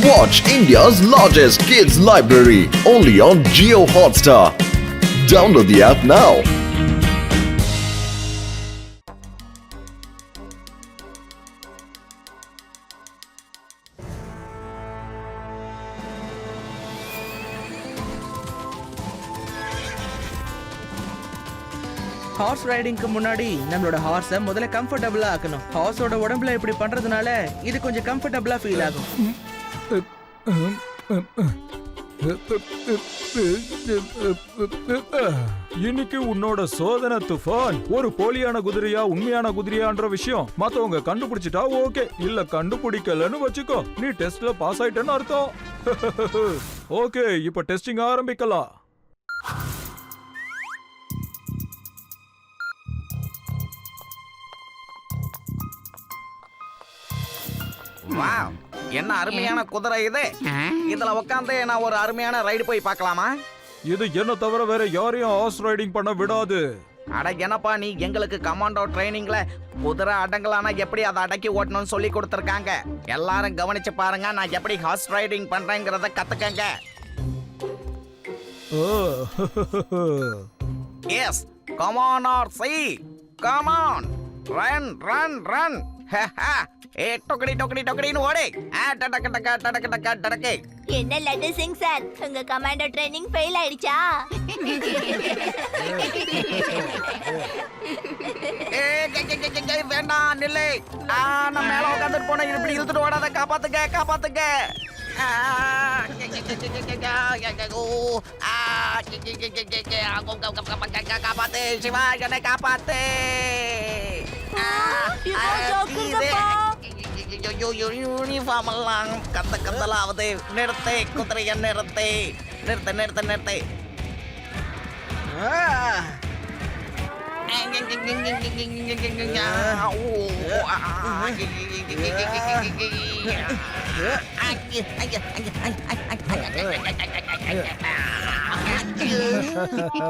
Watch India's largest kids library only on Jio Hotstar. Download the app now. Horse ரைடிங்க்கு முன்னாடி நம்மளோட ஹார்ஸை முதல்ல கம்ஃபர்டபுளா ஆக்கணும். ஹார்ஸோட உடம்புல இப்படி பண்றதுனால இது கொஞ்சம் கம்ஃபர்டபுளா ஃபீல் ஆகும். இன்னைக்கு உன்னோட சோதனை துஃபான் ஒரு போலியான குதிரையா உண்மையான குதிரையான்ற விஷயம் மத்தவங்க கண்டுபிடிச்சிட்டா ஓகே, இல்ல கண்டுபிடிக்கலன்னு வச்சுக்கோ, நீ டெஸ்ட்ல பாஸ் ஆயிட்டேன்னு அர்த்தம். ஓகே, இப்ப டெஸ்டிங் ஆரம்பிக்கலாம். வாவ், என்ன அருமையான குதிரை இது. இதுல உட்காந்து நான் ஒரு அருமையான ரைடு போய் பார்க்கலாமா? இது என்ன தவிர வேற யாரையும் ஹார்ஸ் ரைடிங் பண்ண விடாது. அட என்னப்பா நீ, எங்களுக்கு கமாண்டோ ட்ரைனிங்ல குதிரை அடங்கலானா எப்படி அதை அடக்கி ஓட்டணும்னு சொல்லி கொடுத்துருக்காங்க. எல்லாரும் கவனிச்சு பாருங்க, நான் எப்படி ஹார்ஸ் ரைடிங் பண்றேங்கிறத கத்துக்கங்க. Yes, come on Archie, come on, run run run. ஏ டொக்கடி டொக்கடி டொக்கடின்னு ஓடு. டடக்க டக்க டடக்க டக்க டடக்கே. என்ன லட்டு சிங் சார், உங்க கமாண்டோ ட்ரைனிங் ஃபெயில் ஆயிடுச்சா? வேண்டாம், நில்லு. நான் மேல உட்காந்துட்டு போனேன், இப்படி இழுத்துட்டு ஓடாத. காப்பாத்துங்க காப்பாத்துங்க. காப்பாத்து சிவா, என்னை காப்பாத்து. யூனிஃபார்ம் எல்லாம் கத்தலாவது. நிறுத்து குதிரைய, நிறுத்து நிறுத்து நிறுத்து நிறுத்து.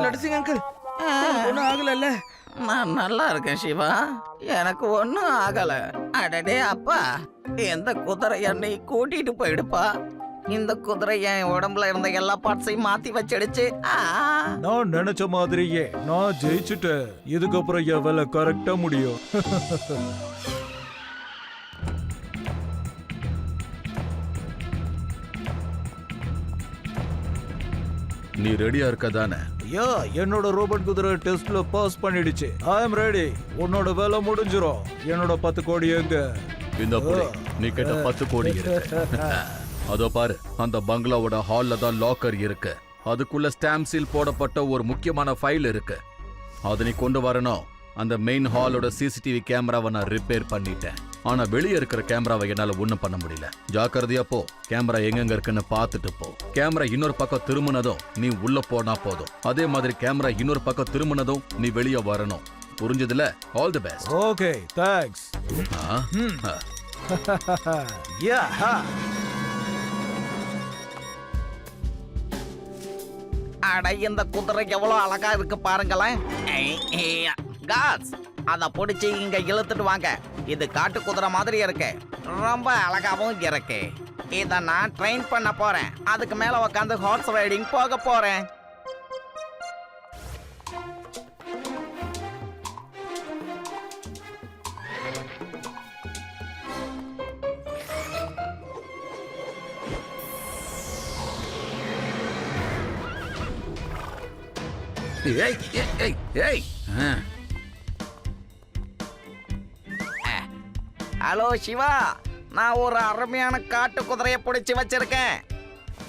லட்சிங் அங்கிள், ஒன்றும் ஆகல. நான் நல்லா இருக்கேன் சிவா, எனக்கு ஒன்னும் ஆகல. அடடே அப்பா, எந்த குதிரை என்னை கூட்டிட்டு போயிடுப்பா. இந்த குதிரை என் உடம்புல இருந்த எல்லா பார்ட்ஸையும் மாத்தி வச்சிடுச்சு. நான் நினைச்ச மாதிரியே நான் ஜெயிச்சுட்டேன். இதுக்கப்புறம் என் வேலை கரெக்டா முடியும். நீ ரெடியா இருக்க தானே? ஐயா, என்னோட ரோபோட் குதிரை டெஸ்ட்ல பாஸ் பண்ணிடுச்சு. ஐ அம் ரெடி. உன்னோட வேலை முடிஞ்சிரும். என்னோட 10 கோடி எங்க? இந்த புடி, நீ கேட்ட 10 கோடி இருக்கு. அதோ பாரு, அந்த பங்களாவோட ஹால்ல தான் லாக்கர் இருக்கு. அதுக்குள்ள ஸ்டாம்ப் சீல் போடப்பட்ட ஒரு முக்கியமான ஃபைல் இருக்கு. அதை நீ கொண்டு வரணும். அந்த மெயின் ஹாலோட சிசிடிவி கேமராவை நான் ரிப்பேர் பண்ணிட்டேன். ஆனா வெளியே இருக்கிற கேமராவை என்னால ஒண்ணும் பண்ண முடியல. ஜாக்கிரதையா போ. கேமரா எங்கெங்க இருக்குன்னு பார்த்துட்டு போ. கேமரா இன்னொரு பக்கம் திரும்பினதும் நீ உள்ள போனா போதும். அதே மாதிரி கேமரா இன்னொரு பக்கம் திரும்பினதும் நீ வெளியே வரணும். புரிஞ்சதுல? All the best. Okay, thanks. Yeah. அட, இந்த குதிரை எவ்வளவு அழகா இருக்கு பாருங்களேன். காட்ஸ், அத பிடிச்சி இங்க இழுத்துட்டு வாங்க. இது காட்டு குதிரை மாதிரி இருக்கு, ரொம்ப அழகாவும் இருக்கு. இத நான் ட்ரெயின் பண்ண போறேன். அதுக்கு மேல உட்காந்து ஹார்ஸ் ரைடிங் போக போறேன். ஏய் ஏய் ஏய் ஏய். ஹலோ சிவா, நான் ஒரு அருமையான காட்டு குதிரையை பிடிச்சி வச்சிருக்கேன்.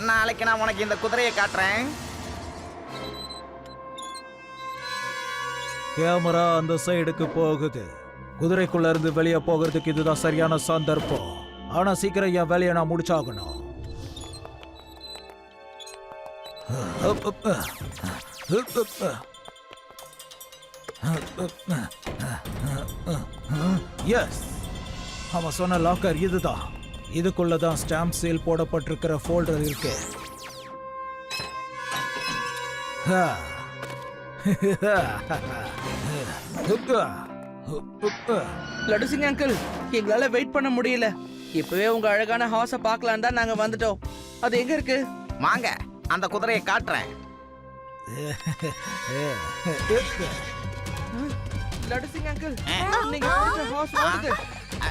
நாளைக்கு நான் உனக்கு இந்த குதிரையை காட்டுறேன். கேமரா அந்த சைடுக்கு போகுது. குதிரைக்குள்ள இருந்து வெளியே போகிறதுக்கு இதுதான் சரியான சந்தர்ப்பம். ஆனா சீக்கிரம் என் வேலையை நான் முடிச்சாகணும். எஸ், அவன் சொன்ன லாக்கர் இதுதான். இதுக்குள்ளதான் ஸ்டாம்ப் சீல் போடப்பட்டிருக்கிற ஃபோல்டர் இருக்கு. லட்டு சிங் அங்கிள், எங்களால வெயிட் பண்ண முடியல. இப்பவே உங்க அழகான ஹார்ஸ பார்க்கலாம் தான் நாங்க வந்துட்டோம். அது எங்க இருக்கு? வாங்க அந்த குதிரையை காட்டுறேன். லட்டு சிங் அங்கிள், நீங்க பிடிச்ச ஹார்ஸ் வருது.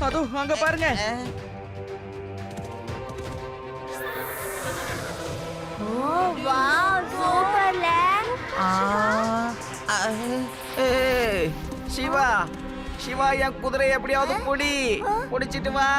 அதோ அங்க பாருங்க. ஓ வாவ் சூப்பர்ல. ஏய், சிவா சிவா என் குதிரையை எப்படியாவது பிடிச்சிட்டு வா.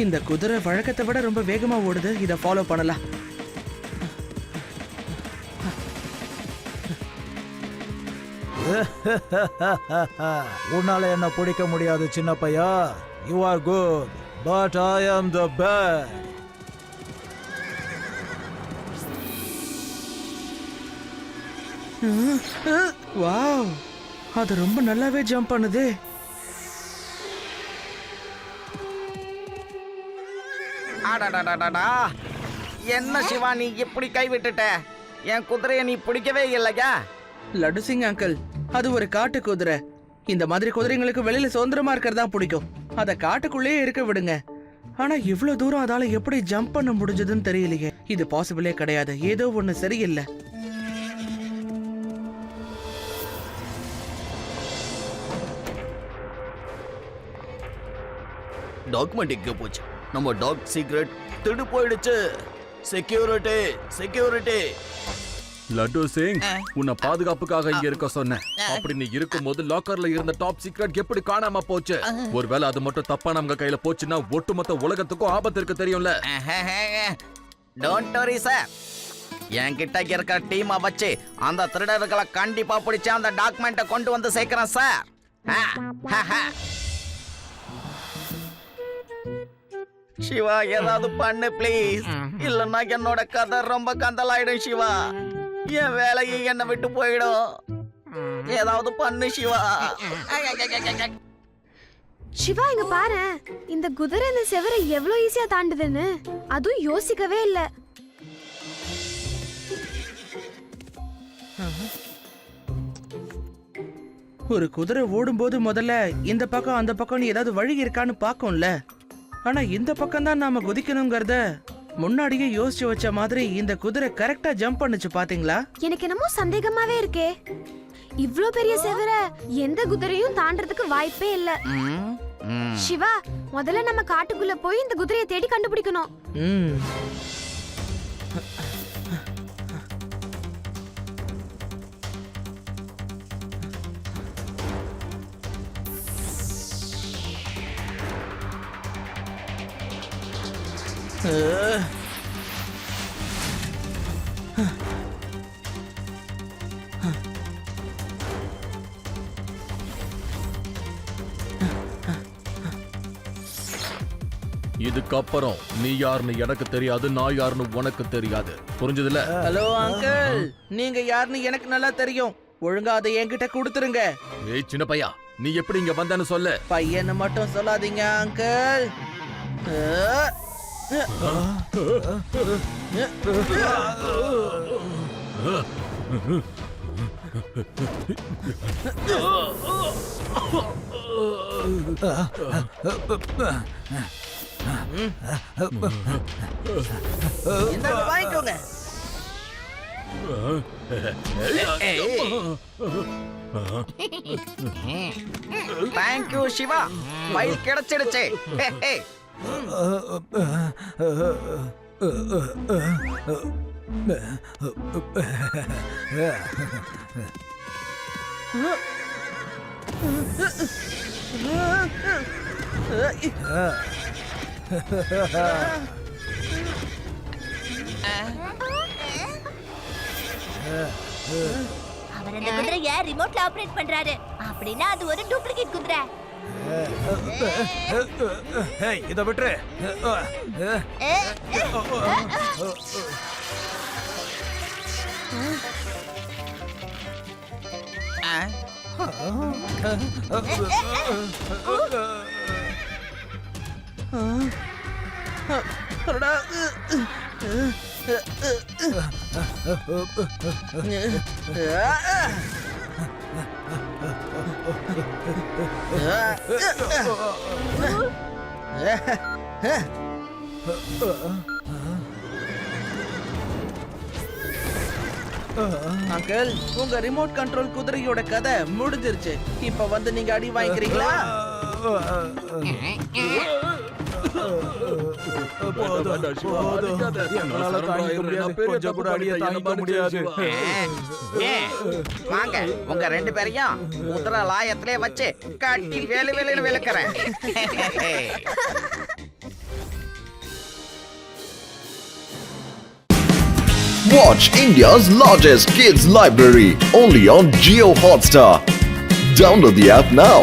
இந்த குதிரை வழக்கத்தை விட ரொம்ப வேகமா ஓடுது. இத ஃபாலோ பண்ணலாம். உன்னால என்ன பிடிக்க முடியாது சின்ன பையா. You are good but I am the bad. Wow, அது ரொம்ப நல்லாவே ஜம்ப் பண்ணுது. அடடடடடா, என்ன சிவா நீ இப்படி கை விட்டுட்ட? என் குதிரையை நீ பிடிக்கவே இல்லையா? லட்டு சிங் அங்கிள், அது ஒரு காட்டு குதிரை. இந்த மாதிரி குதிரைங்களுக்கு வெளியில சுதந்திரமா இருக்கிறதா பிடிக்கும். அத காட்டுக்குள்ளேயே இருக்க விடுங்க. ஆனா இவ்வளவு தூரம் அதால எப்படி ஜம்ப் பண்ண முடிஞ்சதுன்னு தெரியலையே. இது பாசிபிளே கிடையாது. ஏதோ ஒண்ணு சரியில்லை. டாக்குமெண்ட் எங்க போச்சு? நம்ம டாக் சீக்ரெட் திடு போயிடுச்சு. Security security. லட்டு சிங், உன்னை பாதுகாப்புக்காக இங்க இருக்க சொன்னேன். அப்படி நீ இருக்கும்போது லாக்கர்ல இருந்த டாப் சீக்ரெட் எப்படி காணாம போச்சு? ஒருவேளை அது மட்டும் தப்பா நம்ம கையில போச்சுன்னா ஒட்டுமொத்த உலகத்துக்கும் ஆபத்து இருக்கு, தெரியும்ல? Don't worry sir. என்கிட்ட இருக்கிற டீமை வச்சு அந்த திருடர்களை கண்டிப்பா பிடிச்சு அந்த டாக்குமெண்ட்டை கொண்டு வந்து சேர்க்கிறேன் சார். சிவா ஏதாவது பண்ணு ப்ளீஸ். இல்லன்னா என்னோட கதை ரொம்ப கந்தலாயிடும் சிவா. என் வேலையை என்னை விட்டு போயிடும். ஏதாவது பண்ணு சிவா. சிவா இங்க பாரு, இந்த குதிரை இந்த செவரை எவ்வளவு ஈஸியா தாண்டுதுன்னு. அதுவும் யோசிக்கவே இல்ல. ஒரு குதிரை ஓடும்போது முதல்ல இந்த பக்கம் அந்த பக்கம் ஏதாவது வழி இருக்கான்னு பாக்கும்ல. ஆனா இந்த பக்கம் தான் நாம குதிக்கணுங்கிறத முன்னாடியே யோசிச்சு வச்ச மாதிரி இந்த குதிரை கரெக்டா ஜம்ப் பண்ணுச்சு, பாத்தீங்களா? எனக்கு என்னமோ சந்தேகமாவே இருக்கே. இவ்ளோ பெரிய செவரை எந்த குதிரையும் தாண்டறதுக்கு வாய்ப்பே இல்ல. சிவா, முதல்ல நம்ம காட்டுக்குள்ள போய் இந்த குதிரையை தேடி கண்டுபிடிக்கணும். இதுக்கப்புறம் நீ யாருன்னு எனக்கு தெரியாது, நான் யாருன்னு உனக்கு தெரியாது. புரிஞ்சதுல? ஹலோ அங்கிள், நீங்க யாருன்னு எனக்கு நல்லா தெரியும். ஒழுங்கா அதை என்கிட்ட கொடுத்துருங்க. ஏய் சின்ன பையா, நீ எப்படி இங்க வந்தன்னு சொல்லு. பையன்னு மட்டும் சொல்லாதீங்க அங்கிள். இந்தாங்க, வாங்கிக்கோங்க. தேங்க்யூ சிவா, ஃபைல் கிடைச்சிடுச்சு. அவர் அந்த குதிரையை ரிமோட்ல ஆபரேட் பண்றாரு. அப்படின்னா அது ஒரு டூப்ளிகேட் குதிரை. இத விட்டுரு. அங்கிள், உங்க ரிமோட் கண்ட்ரோல் குதிரையோட கதை முடிஞ்சிருச்சு. இப்ப வந்து நீங்க அடி வாங்கிக்கிறீங்களா? எங்களால தாங்கிக்க முடியாது. கொஞ்சம் கூட அடியை தாங்கிக்க முடியாது. வாங்க, உங்க ரெண்டு பேரையும் குதிரை லாயத்திலே வச்சு கட்டி Velu வேலுன்னு விளக்குறேன். Watch India's largest kids library only on Geo Hotstar. Download the app now.